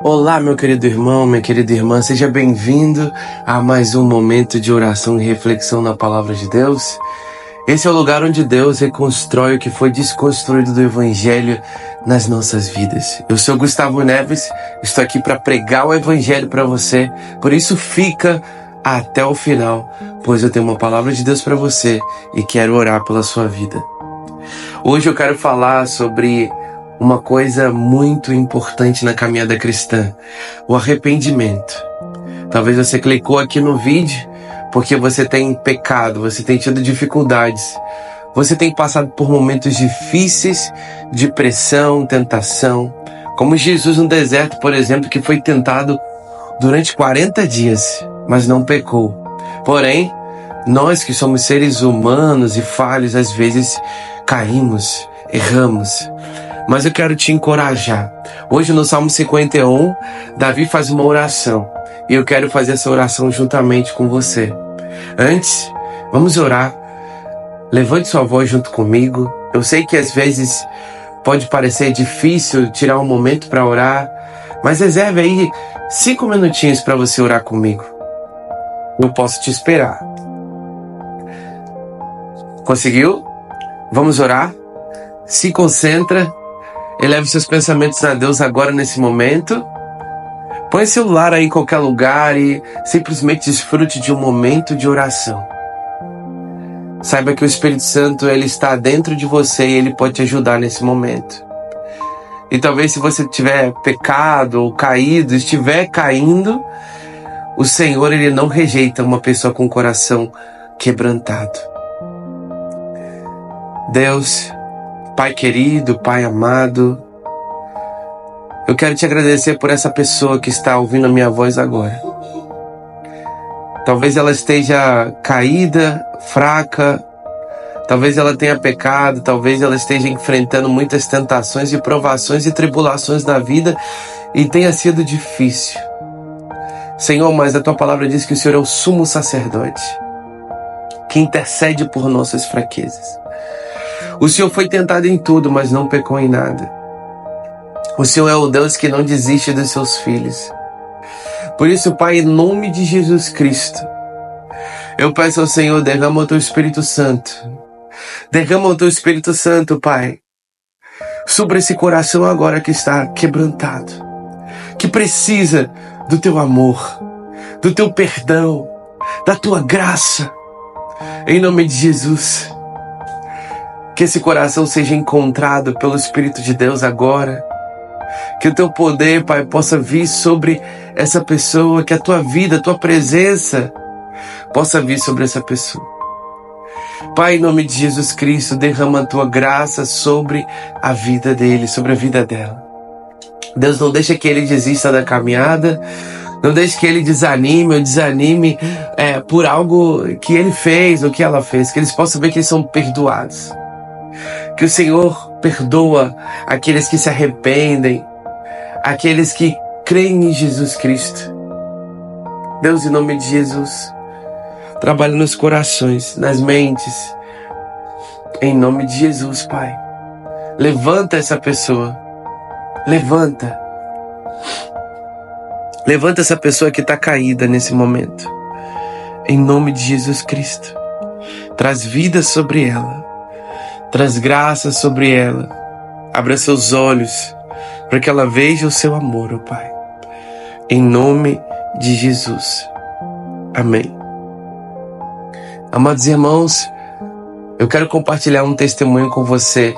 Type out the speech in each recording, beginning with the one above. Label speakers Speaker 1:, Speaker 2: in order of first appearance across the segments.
Speaker 1: Olá, meu querido irmão, minha querida irmã, seja bem-vindo a mais um momento de oração e reflexão na Palavra de Deus. Esse é o lugar onde Deus reconstrói o que foi desconstruído do Evangelho nas nossas vidas. Eu sou Gustavo Neves, estou aqui para pregar o Evangelho para você, por isso fica até o final, pois eu tenho uma palavra de Deus para você e quero orar pela sua vida. Hoje eu quero falar sobre uma coisa muito importante na caminhada cristã, o arrependimento. Talvez você clicou aqui no vídeo porque você tem pecado, você tem tido dificuldades, você tem passado por momentos difíceis de pressão, tentação, como Jesus no deserto, por exemplo, que foi tentado durante 40 dias, mas não pecou. Porém, nós que somos seres humanos e falhos, às vezes caímos, erramos. Mas eu quero te encorajar. Hoje no Salmo 51, Davi faz uma oração. E eu quero fazer essa oração juntamente com você. Antes, vamos orar. Levante sua voz junto comigo. Eu sei que às vezes pode parecer difícil tirar um momento para orar. Mas reserve aí 5 minutinhos para você orar comigo. Eu posso te esperar. Conseguiu? Vamos orar? Se concentra. Eleve seus pensamentos a Deus agora nesse momento. Põe o celular aí em qualquer lugar e simplesmente desfrute de um momento de oração. Saiba que o Espírito Santo ele está dentro de você e ele pode te ajudar nesse momento. E talvez se você tiver pecado ou caído, estiver caindo, o Senhor ele não rejeita uma pessoa com o coração quebrantado. Deus, Pai querido, Pai amado, eu quero te agradecer por essa pessoa que está ouvindo a minha voz agora. Talvez ela esteja caída, fraca, talvez ela tenha pecado, talvez ela esteja enfrentando muitas tentações e provações e tribulações da vida e tenha sido difícil. Senhor, mas a tua palavra diz que o Senhor é o sumo sacerdote, que intercede por nossas fraquezas. O Senhor foi tentado em tudo, mas não pecou em nada. O Senhor é o Deus que não desiste dos seus filhos. Por isso, Pai, em nome de Jesus Cristo, eu peço ao Senhor, derrama o teu Espírito Santo. Derrama o teu Espírito Santo, Pai, sobre esse coração agora que está quebrantado, que precisa do teu amor, do teu perdão, da tua graça. Em nome de Jesus. Que esse coração seja encontrado pelo Espírito de Deus agora. Que o teu poder, Pai, possa vir sobre essa pessoa. Que a tua vida, a tua presença possa vir sobre essa pessoa. Pai, em nome de Jesus Cristo, derrama a tua graça sobre a vida dele, sobre a vida dela. Deus, não deixa que ele desista da caminhada. Não deixe que ele desanime ou desanime por algo que ele fez ou que ela fez. Que eles possam ver que eles são perdoados. Que o Senhor perdoa aqueles que se arrependem, aqueles que creem em Jesus Cristo. Deus, em nome de Jesus, trabalha nos corações, nas mentes. Em nome de Jesus, Pai. Levanta essa pessoa. Levanta. Levanta essa pessoa que está caída nesse momento. Em nome de Jesus Cristo. Traz vida sobre ela. Traz graça sobre ela. Abra seus olhos para que ela veja o seu amor, ó Pai. Em nome de Jesus. Amém. Amados irmãos, eu quero compartilhar um testemunho com você.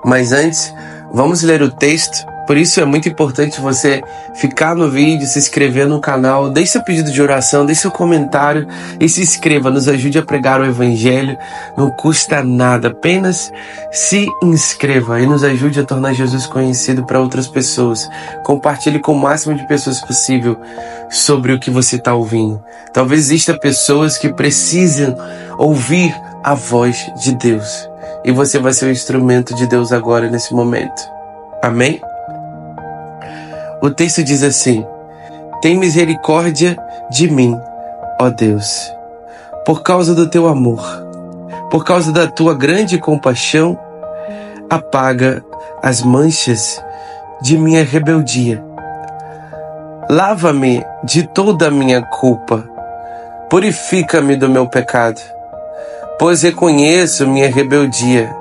Speaker 1: Mas antes, vamos ler o texto. Por isso é muito importante você ficar no vídeo, se inscrever no canal, deixe seu pedido de oração, deixe seu comentário e se inscreva, nos ajude a pregar o Evangelho, não custa nada, apenas se inscreva e nos ajude a tornar Jesus conhecido para outras pessoas. Compartilhe com o máximo de pessoas possível sobre o que você está ouvindo. Talvez existam pessoas que precisam ouvir a voz de Deus e você vai ser o instrumento de Deus agora nesse momento. Amém? O texto diz assim: tem misericórdia de mim, ó Deus, por causa do teu amor, por causa da tua grande compaixão, apaga as manchas de minha rebeldia, Lava-me de toda a minha culpa. Purifica-me do meu pecado, pois reconheço minha rebeldia.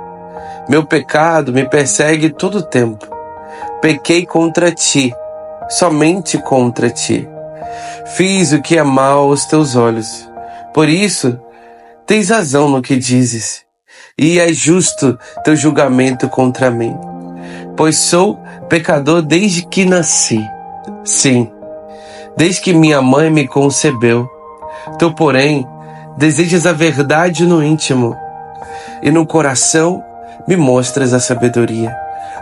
Speaker 1: Meu pecado me persegue todo o tempo. Pequei contra ti, somente contra ti. Fiz o que é mal aos teus olhos. Por isso, tens razão no que dizes, e é justo teu julgamento contra mim. Pois sou pecador desde que nasci. Sim, desde que minha mãe me concebeu. Tu, porém, desejas a verdade no íntimo, e no coração me mostras a sabedoria.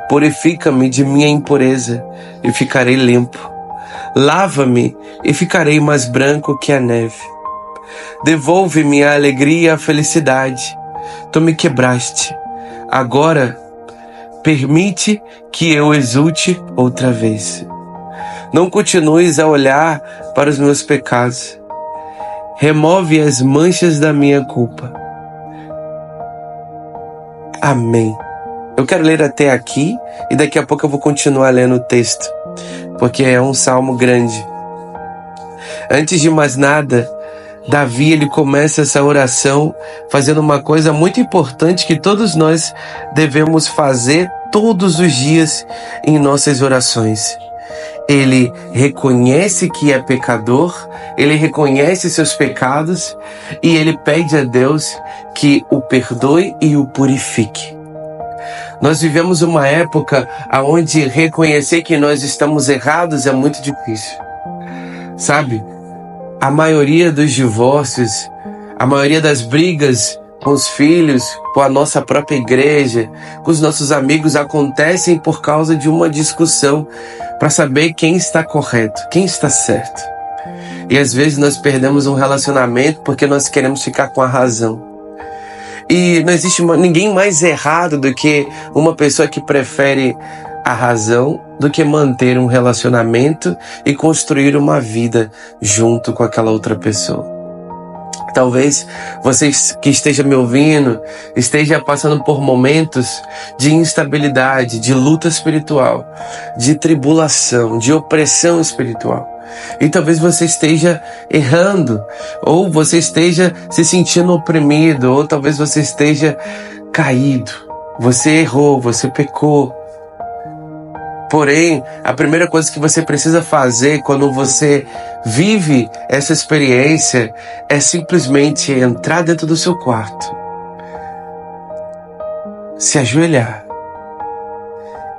Speaker 1: Purifica-me de minha impureza, e ficarei limpo. Lava-me, e ficarei mais branco que a neve. Devolve-me a alegria e a felicidade. Tu me quebraste. Agora, permite que eu exulte outra vez. Não continues a olhar para os meus pecados. Remove as manchas da minha culpa. Amém. Eu quero ler até aqui e daqui a pouco eu vou continuar lendo o texto, porque é um salmo grande. Antes de mais nada, Davi ele começa essa oração fazendo uma coisa muito importante que todos nós devemos fazer todos os dias em nossas orações. Ele reconhece que é pecador, ele reconhece seus pecados e ele pede a Deus que o perdoe e o purifique. Nós vivemos uma época onde reconhecer que nós estamos errados é muito difícil. Sabe? A maioria dos divórcios, a maioria das brigas com os filhos, com a nossa própria igreja, com os nossos amigos acontecem por causa de uma discussão para saber quem está correto, quem está certo. E às vezes nós perdemos um relacionamento porque nós queremos ficar com a razão. E não existe ninguém mais errado do que uma pessoa que prefere a razão do que manter um relacionamento e construir uma vida junto com aquela outra pessoa. Talvez você que esteja me ouvindo esteja passando por momentos de instabilidade, de luta espiritual, de tribulação, de opressão espiritual. E talvez você esteja errando, ou você esteja se sentindo oprimido, ou talvez você esteja caído. Você errou, você pecou. Porém, a primeira coisa que você precisa fazer quando você vive essa experiência é simplesmente entrar dentro do seu quarto, se ajoelhar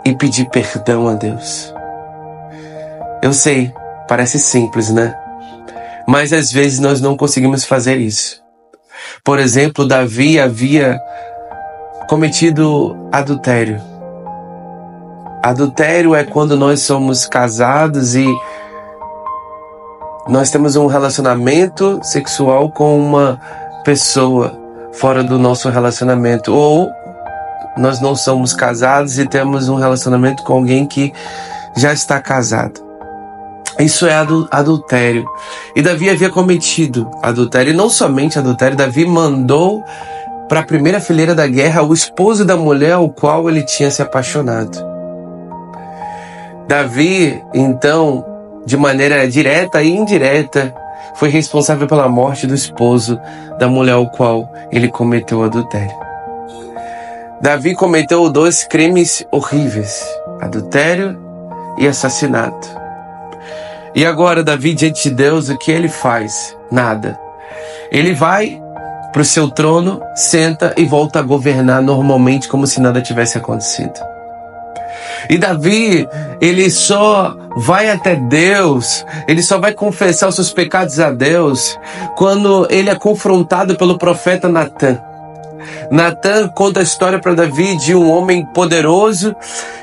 Speaker 1: e pedir perdão a Deus. Eu sei, parece simples, né? Mas às vezes nós não conseguimos fazer isso. Por exemplo, Davi havia cometido adultério. Adultério é quando nós somos casados e nós temos um relacionamento sexual com uma pessoa fora do nosso relacionamento. Ou nós não somos casados e temos um relacionamento com alguém que já está casado. Isso é adultério. E Davi havia cometido adultério. E não somente adultério, Davi mandou para a primeira fileira da guerra o esposo da mulher ao qual ele tinha se apaixonado. Davi, então, de maneira direta e indireta, foi responsável pela morte do esposo da mulher ao qual ele cometeu adultério. Davi cometeu 2 crimes horríveis: adultério e assassinato. E agora, Davi, diante de Deus, o que ele faz? Nada. Ele vai para o seu trono, senta e volta a governar normalmente, como se nada tivesse acontecido. E Davi, ele só vai até Deus, ele só vai confessar os seus pecados a Deus quando ele é confrontado pelo profeta Natã. Natã conta a história para Davi de um homem poderoso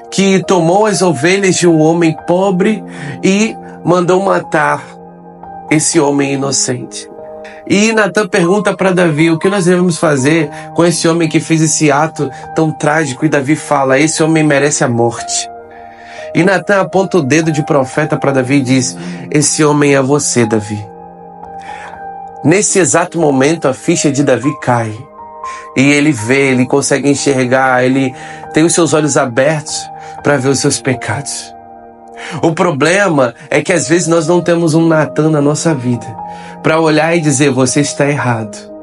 Speaker 1: que tomou as ovelhas de um homem pobre e mandou matar esse homem inocente. E Natã pergunta para Davi o que nós devemos fazer com esse homem que fez esse ato tão trágico. E Davi fala: esse homem merece a morte. E Natã aponta o dedo de profeta para Davi e diz: esse homem é você, Davi. Nesse exato momento a ficha de Davi cai. E ele vê, ele consegue enxergar, ele tem os seus olhos abertos para ver os seus pecados. O problema é que às vezes nós não temos um Natan na nossa vida para olhar e dizer, você está errado.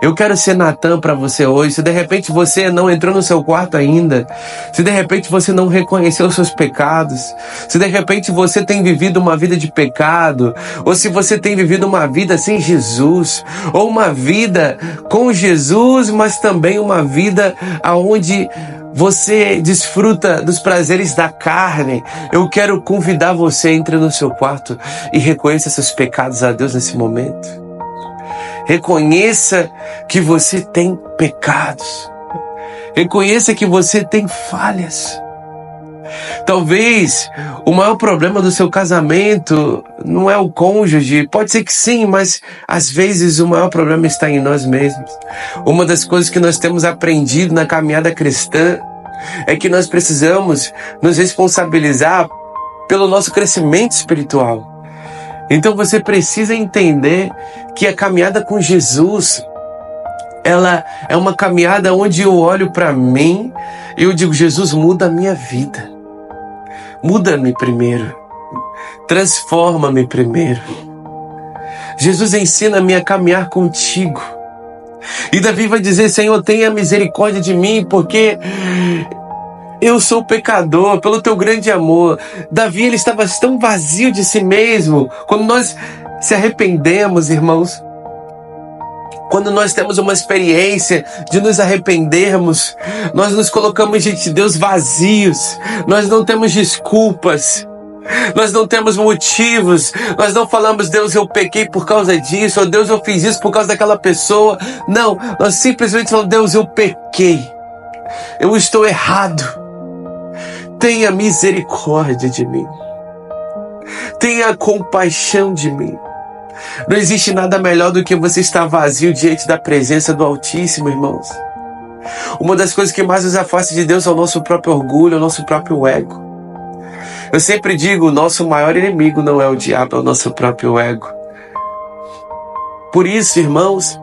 Speaker 1: Eu quero ser Natan para você hoje. Se de repente você não entrou no seu quarto ainda, se de repente você não reconheceu os seus pecados, se de repente você tem vivido uma vida de pecado, ou se você tem vivido uma vida sem Jesus, ou uma vida com Jesus, mas também uma vida onde você desfruta dos prazeres da carne, eu quero convidar você a entrar no seu quarto e reconheça seus pecados a Deus nesse momento. Reconheça que você tem pecados. Reconheça que você tem falhas. Talvez o maior problema do seu casamento não é o cônjuge. Pode ser que sim, mas às vezes o maior problema está em nós mesmos. Uma das coisas que nós temos aprendido na caminhada cristã é que nós precisamos nos responsabilizar pelo nosso crescimento espiritual. Então você precisa entender que a caminhada com Jesus, ela é uma caminhada onde eu olho para mim e eu digo, Jesus, muda a minha vida. Muda-me primeiro. Transforma-me primeiro. Jesus, ensina-me a caminhar contigo. E Davi vai dizer, Senhor, tenha misericórdia de mim, porque eu sou pecador, pelo teu grande amor. Davi, ele estava tão vazio de si mesmo. Quando nós se arrependemos, irmãos, quando nós temos uma experiência de nos arrependermos, nós nos colocamos diante de Deus vazios. Nós não temos desculpas. Nós não temos motivos. Nós não falamos, Deus, eu pequei por causa disso, ou Deus, eu fiz isso por causa daquela pessoa. Não, nós simplesmente falamos, Deus, eu pequei. Eu estou errado. Tenha misericórdia de mim. Tenha compaixão de mim. Não existe nada melhor do que você estar vazio diante da presença do Altíssimo, irmãos. Uma das coisas que mais nos afasta de Deus é o nosso próprio orgulho, é o nosso próprio ego. Eu sempre digo, o nosso maior inimigo não é o diabo, é o nosso próprio ego. Por isso, irmãos,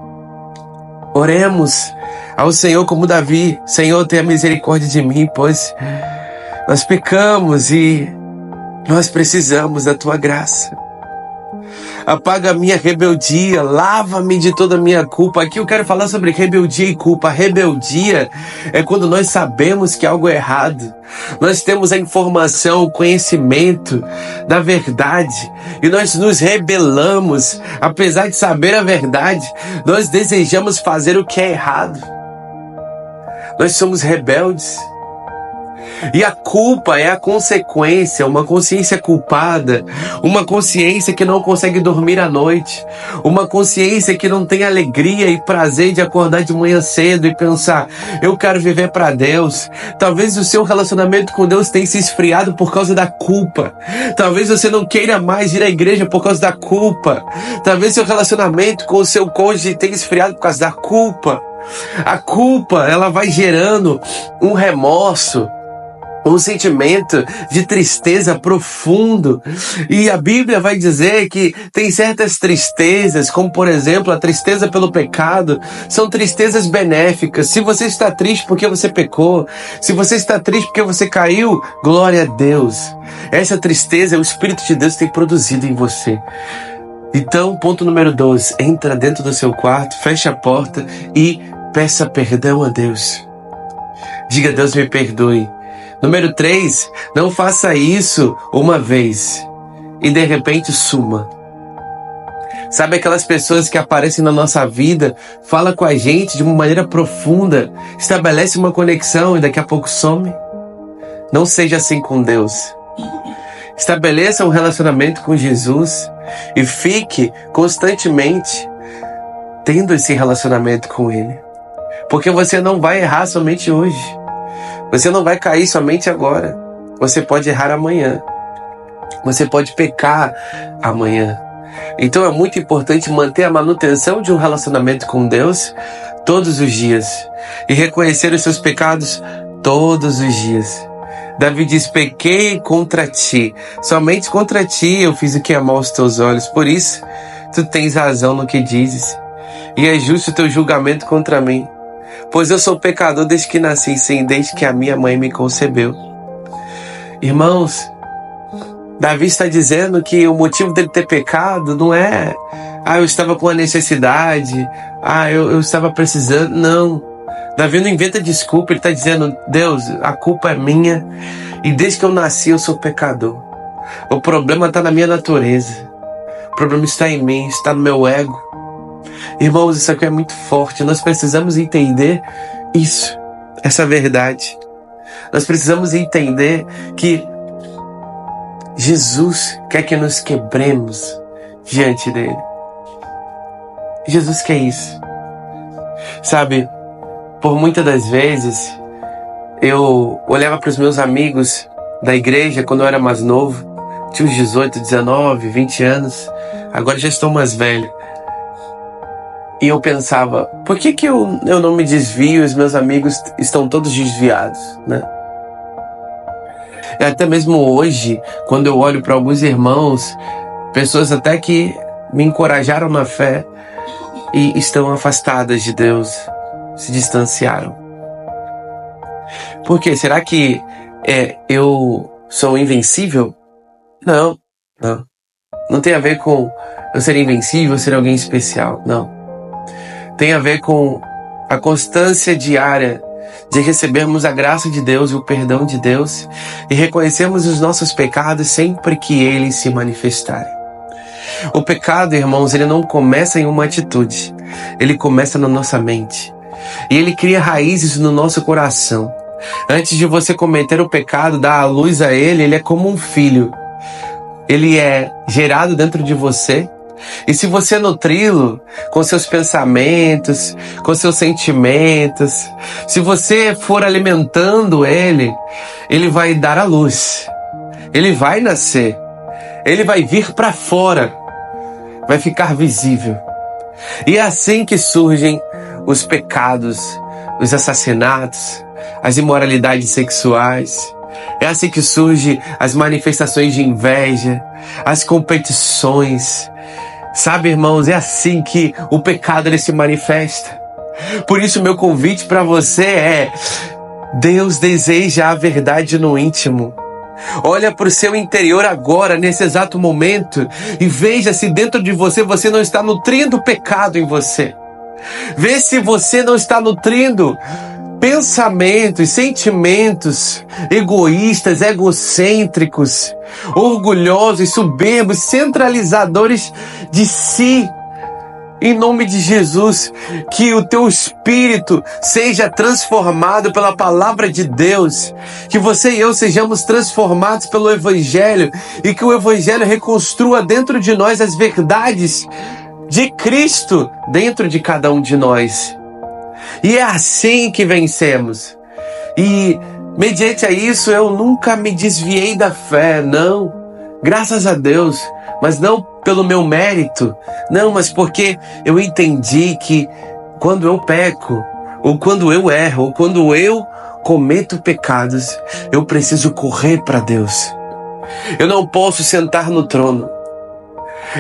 Speaker 1: oremos ao Senhor como Davi. Senhor, tenha misericórdia de mim, pois nós pecamos e nós precisamos da tua graça. Apaga a minha rebeldia, lava-me de toda a minha culpa. Aqui eu quero falar sobre rebeldia e culpa. Rebeldia é quando nós sabemos que algo é errado. Nós temos a informação, o conhecimento da verdade e nós nos rebelamos. Apesar de saber a verdade, nós desejamos fazer o que é errado. Nós somos rebeldes. E a culpa é a consequência, uma consciência culpada, uma consciência que não consegue dormir à noite, uma consciência que não tem alegria e prazer de acordar de manhã cedo e pensar, eu quero viver para Deus. Talvez o seu relacionamento com Deus tenha se esfriado por causa da culpa. Talvez você não queira mais ir à igreja por causa da culpa. Talvez seu relacionamento com o seu cônjuge tenha esfriado por causa da culpa. A culpa, ela vai gerando um remorso, um sentimento de tristeza profundo. E a Bíblia vai dizer que tem certas tristezas, como por exemplo a tristeza pelo pecado, são tristezas benéficas. Se você está triste porque você pecou, se você está triste porque você caiu, glória a Deus. Essa tristeza, o Espírito de Deus tem produzido em você. Então, ponto número 2, entra dentro do seu quarto, fecha a porta e peça perdão a Deus. Diga, Deus, me perdoe. Número 3, não faça isso uma vez e de repente suma. Sabe aquelas pessoas que aparecem na nossa vida, falam com a gente de uma maneira profunda, estabelece uma conexão e daqui a pouco some? Não seja assim com Deus. Estabeleça um relacionamento com Jesus e fique constantemente tendo esse relacionamento com Ele. Porque você não vai errar somente hoje. Você não vai cair somente agora. Você pode errar amanhã. Você pode pecar amanhã. Então é muito importante manter a manutenção de um relacionamento com Deus todos os dias. E reconhecer os seus pecados todos os dias. Davi diz, pequei contra ti. Somente contra ti eu fiz o que é mal aos teus olhos. Por isso, tu tens razão no que dizes. E é justo o teu julgamento contra mim. Pois eu sou pecador desde que nasci, sim, desde que a minha mãe me concebeu. Irmãos, Davi está dizendo que o motivo dele ter pecado não é eu estava com uma necessidade, eu estava precisando. Não. Davi não inventa desculpa, ele está dizendo: Deus, a culpa é minha e desde que eu nasci eu sou pecador. O problema está na minha natureza. O problema está em mim, está no meu ego. Irmãos, isso aqui é muito forte. Nós precisamos entender isso, essa verdade. Nós precisamos entender que Jesus quer que nos quebremos diante dele. Jesus quer isso. Sabe, por muitas das vezes, eu olhava para os meus amigos da igreja quando eu era mais novo, tinha uns 18, 19, 20 anos, agora já estou mais velho. E eu pensava, por que eu não me desvio e os meus amigos estão todos desviados, né? E até mesmo hoje, quando eu olho para alguns irmãos, pessoas até que me encorajaram na fé e estão afastadas de Deus, se distanciaram. Por quê? Será que eu sou invencível? Não. Não tem a ver com eu ser invencível, ser alguém especial, não. Tem a ver com a constância diária de recebermos a graça de Deus e o perdão de Deus e reconhecermos os nossos pecados sempre que eles se manifestarem. O pecado, irmãos, ele não começa em uma atitude, ele começa na nossa mente e ele cria raízes no nosso coração. Antes de você cometer o pecado, dar a luz a ele é como um filho. Ele é gerado dentro de você. E se você nutri-lo com seus pensamentos, com seus sentimentos, se você for alimentando ele vai dar à luz. Ele vai nascer. Ele vai vir para fora. Vai ficar visível. E é assim que surgem os pecados, os assassinatos, as imoralidades sexuais. É assim que surgem as manifestações de inveja, as competições. Sabe, irmãos, é assim que o pecado ele se manifesta. Por isso, meu convite para você é: Deus deseja a verdade no íntimo. Olha para o seu interior agora, nesse exato momento, e veja se dentro de você não está nutrindo o pecado em você. Vê se você não está nutrindo pensamentos, sentimentos egoístas, egocêntricos, orgulhosos, soberbos, centralizadores de si. Em nome de Jesus, que o teu espírito seja transformado pela palavra de Deus, que você e eu sejamos transformados pelo Evangelho e que o Evangelho reconstrua dentro de nós as verdades de Cristo dentro de cada um de nós. E é assim que vencemos. E mediante a isso eu nunca me desviei da fé, não. Graças a Deus, mas não pelo meu mérito, não, mas porque eu entendi que quando eu peco, ou quando eu erro, ou quando eu cometo pecados, eu preciso correr para Deus. Eu não posso sentar no trono.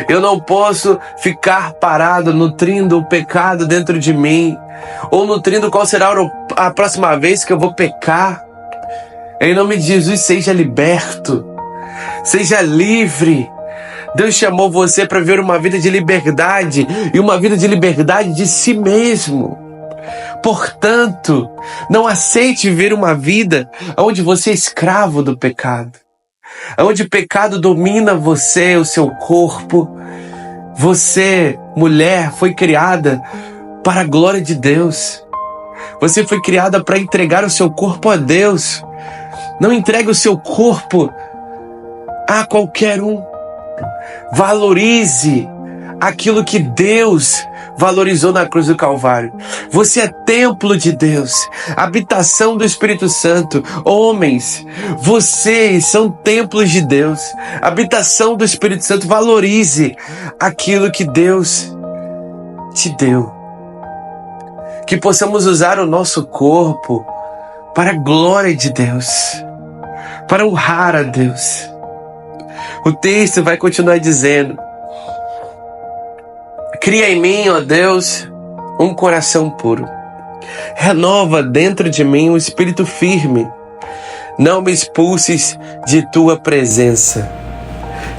Speaker 1: Eu não posso ficar parado nutrindo o pecado dentro de mim, ou nutrindo qual será a próxima vez que eu vou pecar. Em nome de Jesus, seja liberto, seja livre. Deus chamou você para viver uma vida de liberdade, e uma vida de liberdade de si mesmo. Portanto, não aceite viver uma vida onde você é escravo do pecado, onde o pecado domina você, o seu corpo. Você, mulher, foi criada para a glória de Deus. Você foi criada para entregar o seu corpo a Deus. Não entregue o seu corpo a qualquer um. Valorize aquilo que Deus valorizou na cruz do Calvário. Você é templo de Deus, habitação do Espírito Santo. Homens, vocês são templos de Deus, habitação do Espírito Santo. Valorize aquilo que Deus te deu. Que possamos usar o nosso corpo para a glória de Deus, para honrar a Deus. O texto vai continuar dizendo: cria em mim, ó Deus, um coração puro. Renova dentro de mim um espírito firme. Não me expulses de tua presença.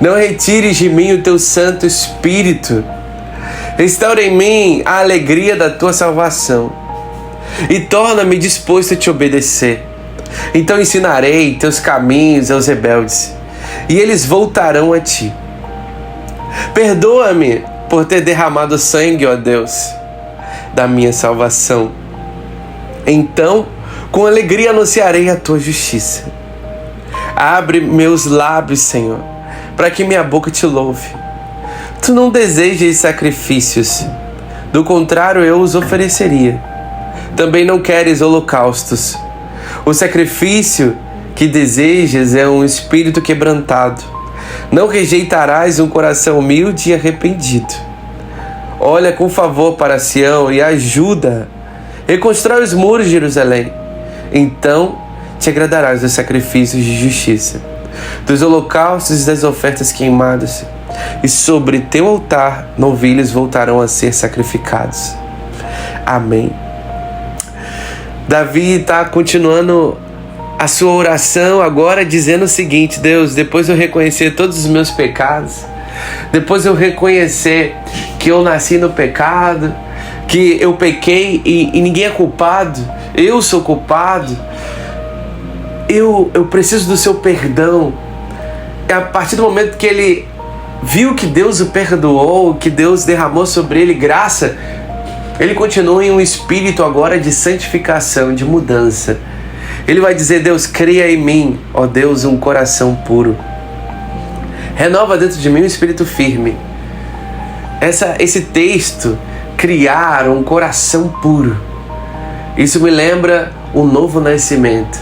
Speaker 1: Não retires de mim o teu Santo Espírito. Restaura em mim a alegria da tua salvação e torna-me disposto a te obedecer. Então ensinarei teus caminhos aos rebeldes e eles voltarão a ti. Perdoa-me por ter derramado sangue, ó Deus, da minha salvação. Então, com alegria anunciarei a tua justiça. Abre meus lábios, Senhor, para que minha boca te louve. Tu não desejas sacrifícios, do contrário eu os ofereceria. Também não queres holocaustos. O sacrifício que desejas é um espírito quebrantado. Não rejeitarás um coração humilde e arrependido. Olha com favor para Sião e ajuda. Reconstrói os muros de Jerusalém. Então te agradarás dos sacrifícios de justiça, dos holocaustos e das ofertas queimadas. E sobre teu altar novilhos voltarão a ser sacrificados. Amém. Davi está continuando a sua oração agora dizendo o seguinte: Deus, depois eu reconhecer todos os meus pecados, depois eu reconhecer que eu nasci no pecado, que eu pequei e ninguém é culpado, eu sou culpado, eu preciso do seu perdão. A partir do momento que ele viu que Deus o perdoou, que Deus derramou sobre ele graça, ele continua em um espírito agora de santificação, de mudança. Ele vai dizer: Deus, cria em mim, ó Deus, um coração puro. Renova dentro de mim um espírito firme. Esse texto, criar um coração puro, isso me lembra o novo nascimento.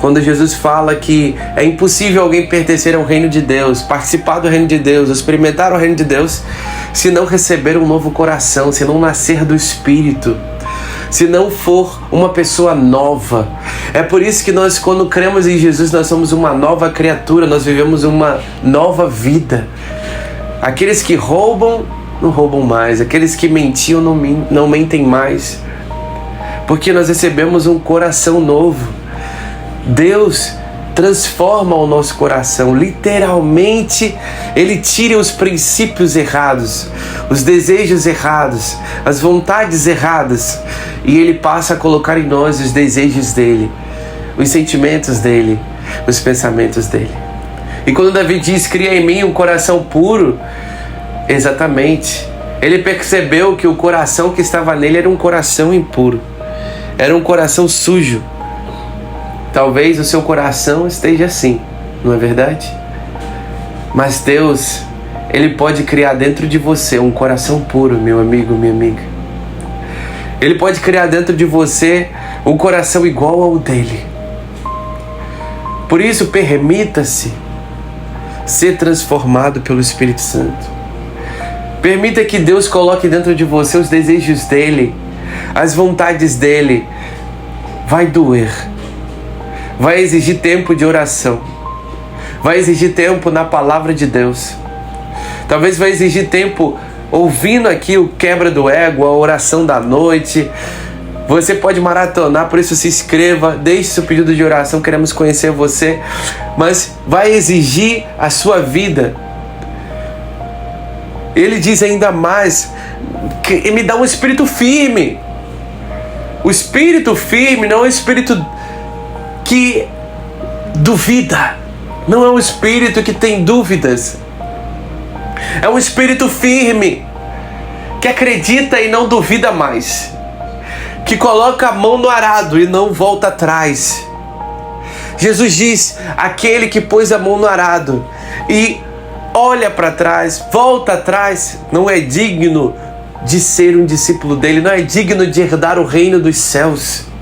Speaker 1: Quando Jesus fala que é impossível alguém pertencer ao reino de Deus, participar do reino de Deus, experimentar o reino de Deus, se não receber um novo coração, se não nascer do Espírito, se não for uma pessoa nova. É por isso que nós, quando cremos em Jesus, nós somos uma nova criatura, nós vivemos uma nova vida. Aqueles que roubam, não roubam mais. Aqueles que mentiam, não mentem mais. Porque nós recebemos um coração novo. Deus transforma o nosso coração, literalmente. Ele tira os princípios errados, os desejos errados, as vontades erradas, e Ele passa a colocar em nós os desejos dEle, os sentimentos dEle, os pensamentos dEle. E quando Davi diz: cria em mim um coração puro, exatamente, ele percebeu que o coração que estava nele era um coração impuro, era um coração sujo. Talvez o seu coração esteja assim, não é verdade? Mas Deus, Ele pode criar dentro de você um coração puro, meu amigo, minha amiga. Ele pode criar dentro de você um coração igual ao dele. Por isso, permita-se ser transformado pelo Espírito Santo. Permita que Deus coloque dentro de você os desejos dele, as vontades dele. Vai doer. Vai exigir tempo de oração. Vai exigir tempo na palavra de Deus. Talvez vai exigir tempo ouvindo aqui o quebra do ego, a oração da noite. Você pode maratonar, por isso se inscreva, deixe seu pedido de oração, queremos conhecer você. Mas vai exigir a sua vida. Ele diz ainda mais, que me dá um espírito firme. O espírito firme não é um espírito que duvida, não é um espírito que tem dúvidas, é um espírito firme, que acredita e não duvida mais, que coloca a mão no arado e não volta atrás. Jesus diz: aquele que pôs a mão no arado e olha para trás, volta atrás, não é digno de ser um discípulo dele, não é digno de herdar o reino dos céus.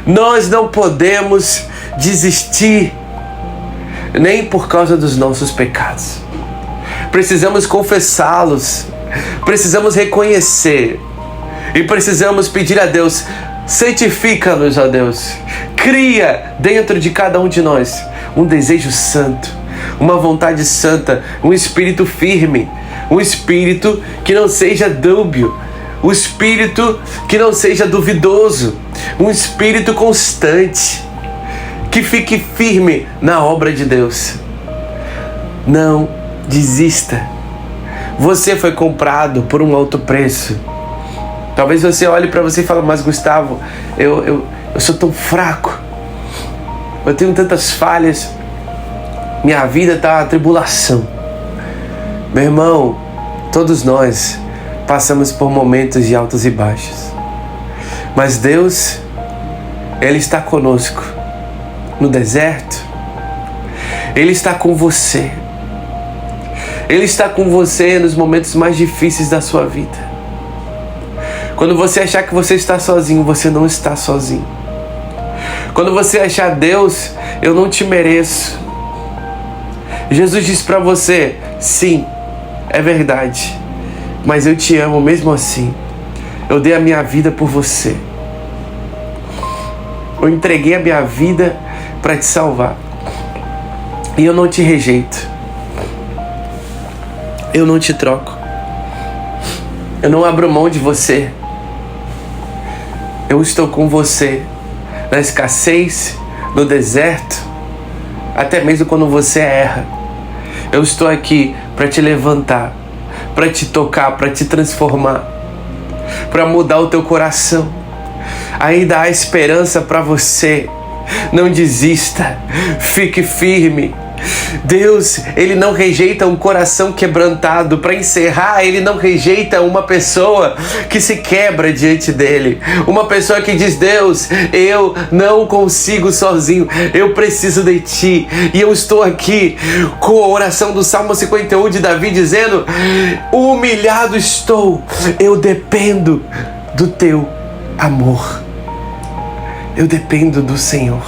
Speaker 1: Nós não podemos desistir, nem por causa dos nossos pecados. Precisamos confessá-los, precisamos reconhecer e precisamos pedir a Deus: santifica-nos, ó Deus. Cria dentro de cada um de nós um desejo santo, uma vontade santa, um espírito firme, um espírito que não seja dúbio, um espírito que não seja duvidoso, um espírito constante, que fique firme na obra de Deus. Não desista. Você foi comprado por um alto preço. Talvez você olhe para você e fale, mas Gustavo, eu sou tão fraco. Eu tenho tantas falhas. Minha vida está uma tribulação. Meu irmão, todos nós passamos por momentos de altos e baixos. Mas Deus, Ele está conosco no deserto. Ele está com você. Ele está com você nos momentos mais difíceis da sua vida. Quando você achar que você está sozinho, você não está sozinho. Quando você achar, Deus, eu não te mereço. Jesus disse para você, sim, é verdade, mas eu te amo mesmo assim. Eu dei a minha vida por você. Eu entreguei a minha vida para te salvar. E eu não te rejeito. Eu não te troco. Eu não abro mão de você. Eu estou com você na escassez, no deserto, até mesmo quando você erra. Eu estou aqui para te levantar, para te tocar, para te transformar, para mudar o teu coração. Ainda há esperança para você. Não desista, fique firme. Deus, Ele não rejeita um coração quebrantado. Para encerrar, Ele não rejeita uma pessoa que se quebra diante dEle. Uma pessoa que diz, Deus, eu não consigo sozinho, eu preciso de Ti. E eu estou aqui com a oração do Salmo 51 de Davi dizendo, humilhado estou, eu dependo do Teu amor. Eu dependo do Senhor.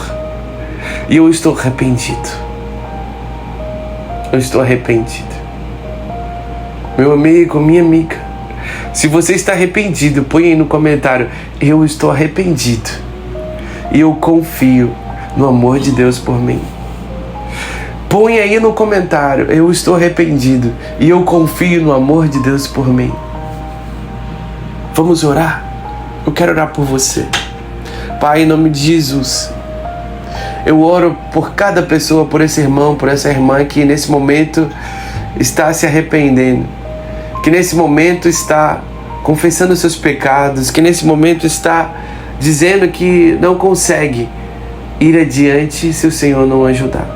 Speaker 1: E eu estou arrependido. Eu estou arrependido. Meu amigo, minha amiga, se você está arrependido, põe aí no comentário, eu estou arrependido. E eu confio no amor de Deus por mim. Põe aí no comentário, eu estou arrependido. E eu confio no amor de Deus por mim. Vamos orar? Eu quero orar por você. Pai, em nome de Jesus, eu oro por cada pessoa, por esse irmão, por essa irmã que nesse momento está se arrependendo, que nesse momento está confessando seus pecados, que nesse momento está dizendo que não consegue ir adiante se o Senhor não ajudar.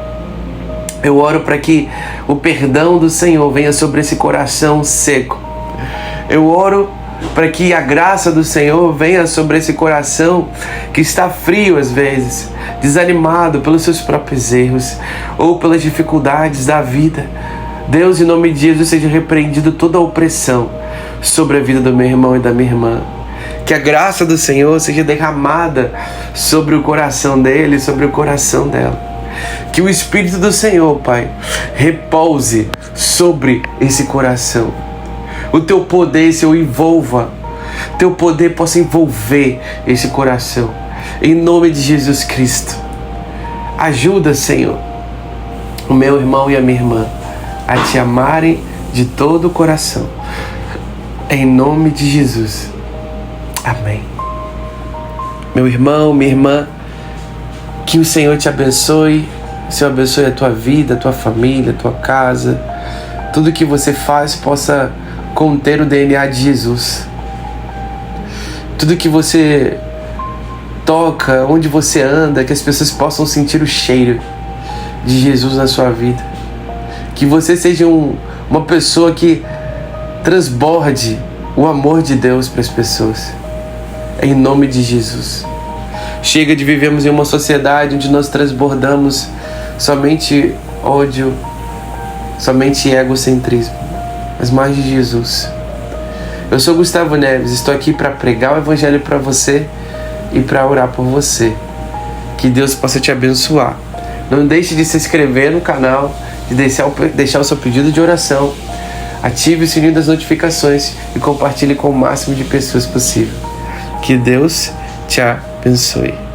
Speaker 1: Eu oro para que o perdão do Senhor venha sobre esse coração seco. Eu oro para que a graça do Senhor venha sobre esse coração que está frio às vezes, desanimado pelos seus próprios erros ou pelas dificuldades da vida. Deus, em nome de Jesus, seja repreendido toda a opressão sobre a vida do meu irmão e da minha irmã. Que a graça do Senhor seja derramada sobre o coração dele, sobre o coração dela. Que o Espírito do Senhor, Pai, repouse sobre esse coração. O Teu poder, Senhor, envolva. Teu poder possa envolver esse coração. Em nome de Jesus Cristo. Ajuda, Senhor, o meu irmão e a minha irmã a Te amarem de todo o coração. Em nome de Jesus. Amém. Meu irmão, minha irmã, que o Senhor te abençoe. O Senhor abençoe a tua vida, a tua família, a tua casa. Tudo que você faz possa conter o DNA de Jesus. Tudo que você toca, onde você anda, que as pessoas possam sentir o cheiro de Jesus na sua vida. Que você seja uma pessoa que transborde o amor de Deus para as pessoas. Em nome de Jesus. Chega de vivermos em uma sociedade onde nós transbordamos somente ódio, somente egocentrismo. Mas mais de Jesus. Eu sou Gustavo Neves, estou aqui para pregar o Evangelho para você e para orar por você. Que Deus possa te abençoar. Não deixe de se inscrever no canal, de deixar o seu pedido de oração. Ative o sininho das notificações e compartilhe com o máximo de pessoas possível. Que Deus te abençoe.